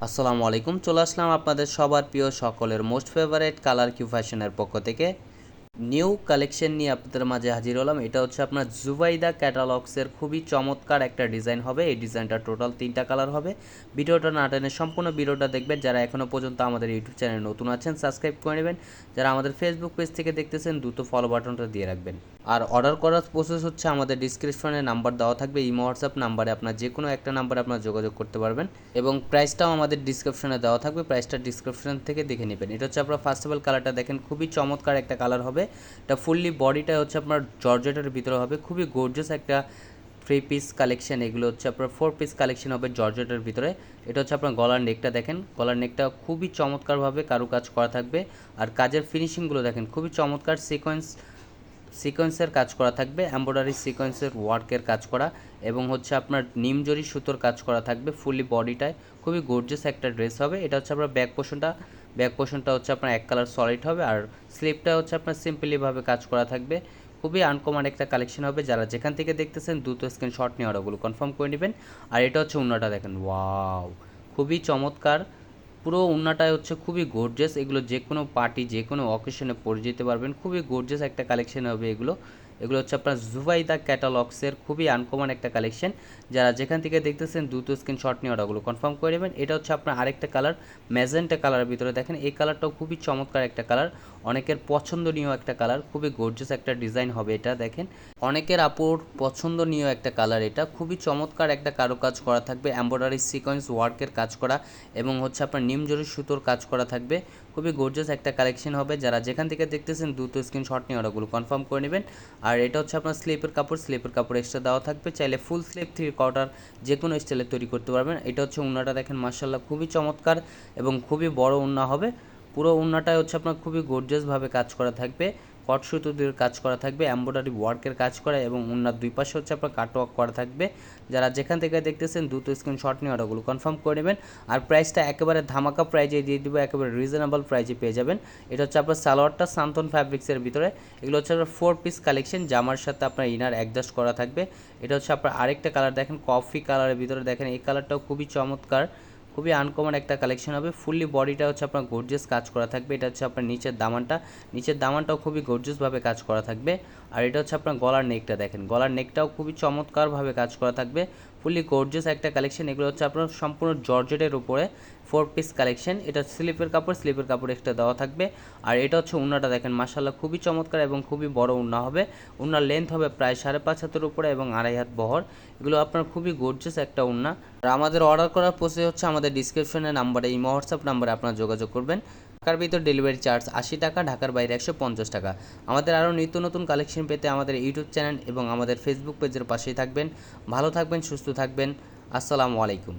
আসসালামু আলাইকুম। চলে আসলাম আপনাদের সবার প্রিয় সকলের মোস্ট ফেভারিট কালার কিউ ফ্যাশনের পক্ষ থেকে নিউ কালেকশন নিয়ে আপনাদের মাঝে হাজির হলাম। এটা হচ্ছে আপনার জুবাইদা ক্যাটালগসের খুবই চমৎকার একটা ডিজাইন হবে। এই ডিজাইনটা টোটাল 3টা কালার হবে। ভিডিওটা না টেনে সম্পূর্ণ ভিডিওটা দেখবেন। যারা এখনও পর্যন্ত আমাদের ইউটিউব চ্যানেলে নতুন আছেন সাবস্ক্রাইব করে নেবেন। যারা আমাদের ফেসবুক পেজ থেকে দেখতেছেন দ্রুত ফলো বাটনটা দিয়ে রাখবেন। আর অর্ডার করার প্রসেস হচ্ছে আমাদের ডিসক্রিপশনে নাম্বার দেওয়া থাকবে, ইমো হোয়াটসঅ্যাপ নাম্বারে আপনার যে কোনো একটা নাম্বারে আপনার যোগাযোগ করতে পারবেন এবং প্রাইসটাও আমাদের ডিসক্রিপশনে দেওয়া থাকবে, প্রাইসটা ডিসক্রিপশন থেকে দেখে নেবেন। এটা হচ্ছে আপনার ফার্স্ট অফ অল কালারটা দেখেন, খুবই চমৎকার একটা কালার হবে। এটা ফুললি বডিটা হচ্ছে আপনার জর্জেটের ভিতরে হবে, খুবই গর্জিয়াস একটা 3 পিস কালেকশন। এগুলো হচ্ছে আপনার 4 পিস কালেকশন হবে জর্জেটের ভিতরে। এটা হচ্ছে আপনার গলার নেকটা দেখেন, গলার নেকটা খুবই চমৎকারভাবে কারুকাজ করা থাকবে। আর কাজের ফিনিশিংগুলো দেখেন, খুবই চমৎকার সিকোয়েন্সের কাজ করা থাকবে, এমব্রয়ডারি সিকোয়েন্সের ওয়ার্কের কাজ করা এবং হচ্ছে আপনার নিমজরি সুতোর কাজ করা থাকবে ফুললি বডিটায়। খুবই গর্জিয়াস একটা ড্রেস হবে। এটা হচ্ছে আপনার ব্যাক পোর্শনটা হচ্ছে আপনার এক কালার সলিড হবে আর স্লিপটা হচ্ছে আপনার সিম্পলিভাবে কাজ করা থাকবে। খুবই আনকমন একটা কালেকশন হবে। যারা যেখান থেকে দেখতেছেন দ্রুত স্ক্রিনশট নিয়ে অর্ডারগুলো কনফার্ম করে নেবেন। আর এটা হচ্ছে ওড়নাটা দেখেন, ওয়াও, খুবই চমৎকার। পুরো ওড়নাটাই হচ্ছে খুবই গর্জিয়াস। এগুলো যে কোনো পার্টি যে কোনো অকেশনে পরে যেতে পারবেন। খুবই গর্জিয়াস একটা কালেকশন হবে এগুলো। এগুলো হচ্ছে আপনার জুবাইদা ক্যাটালগসের খুবই আনকমন একটা কালেকশন। যারা যেখান থেকে দেখতেছেন দ্রুত স্ক্রিনশট নিয়ে অর্ডারগুলো কনফার্ম করে নেবেন। এটা হচ্ছে আপনার আরেকটা কালার, ম্যাজেন্টা কালারের ভিতরে দেখেন, এই কালারটাও খুবই চমৎকার একটা কালার, অনেকের পছন্দনীয় একটা কালার, খুবই গর্জিয়াস একটা ডিজাইন হবে এটা দেখেন, অনেকের আপুর পছন্দনীয় একটা কালার। এটা খুবই চমৎকার একটা কারুকাজ করা থাকবে, এমব্রয়ডারি সিকোয়েন্স ওয়ার্কের কাজ করা এবং হচ্ছে আপনার নিমজরি সুতোর কাজ করা থাকবে। খুবই গর্জিয়াস একটা কালেকশন হবে। যারা যেখান থেকে দেখতেছেন দ্রুত স্ক্রিনশট নিয়ে অর্ডারগুলো কনফার্ম করে নেবেন। আর এটা হচ্ছে আপনার স্লিপের কাপড় এক্সট্রা দেওয়া থাকবে, চাইলে ফুল স্লিপ 3/4 যে কোনো স্টাইলে তৈরি করতে পারবেন। এটা হচ্ছে ওড়নাটা দেখেন, মাশাআল্লাহ খুবই চমৎকার এবং খুবই বড় ওড়না হবে। পুরো ওড়নাটায় হচ্ছে আপনার খুবই গর্জিয়াসভাবে কাজ করা থাকবে, কট সুতো দিয়ে কাজ করা থাকবে, এমব্রয়ডারি ওয়ার্কের কাজ করা এবং ওড়নার দুই পাশে হচ্ছে আপনার কাটওয়ার্ক করা থাকবে। যারা যেখান থেকে দেখতেছেন দ্রুত স্ক্রিনশট নিয়ে অর্ডারগুলো কনফার্ম করে নেবেন। আর প্রাইসটা একেবারে ধামাকা প্রাইজে দিয়ে দিব, একেবারে রিজনেবল প্রাইজে পেয়ে যাবেন। এটা হচ্ছে আপনার সালোয়ারটা সান্তন ফ্যাব্রিক্সের ভিতরে। এগুলো হচ্ছে আপনার 4 পিস কালেকশন, জামার সাথে আপনার ইনার অ্যাডজাস্ট করা থাকবে। এটা হচ্ছে আপনার আরেকটা কালার দেখেন, কফি কালারের ভিতরে দেখেন, এই কালারটাও খুবই চমৎকার, খুবই আনকমন একটা কালেকশন হবে। ফুললি বডিটা হচ্ছে আপনার গর্জিয়াস কাজ করা থাকবে। এটা হচ্ছে আপনার নিচের দামানটাও খুবই গর্জিয়াসভাবে কাজ করা থাকবে। আর এটা হচ্ছে আপনার গলার নেকটা দেখেন, গলার নেকটাও খুবই চমৎকারভাবে কাজ করা থাকবে, ফুললি গর্জিয়াস একটা কালেকশন। এগুলো হচ্ছে আপনার সম্পূর্ণ জর্জেটের উপরে 4 পিস কালেকশন। এটা স্লিপের কাপড় একটা দেওয়া থাকবে। আর এটা হচ্ছে ওড়নাটা দেখেন, মাশাআল্লাহ খুবই চমৎকার এবং খুবই বড় ওড়না হবে। ওড়নার লেন্থ হবে প্রায় 5.5 হাতের উপরে এবং 2.5 হাত বহর। এগুলো আপনার খুবই গর্জিয়াস একটা ওড়না। আর আমাদের অর্ডার করার প্রসেস হচ্ছে আমাদের ডিসক্রিপশনের নাম্বারে, ইমো হোয়াটসঅ্যাপ নাম্বারে আপনারা যোগাযোগ করবেন। ঢাকার ভিতর ডেলিভারি চার্জ 80 টাকা, ঢাকার বাইরে 150 টাকা। আমাদের আরও নিত্য নতুন কালেকশন পেতে আমাদের ইউটিউব চ্যানেল এবং আমাদের ফেসবুক পেজের পাশেই থাকবেন। ভালো থাকবেন, সুস্থ থাকবেন। আসসালামু আলাইকুম।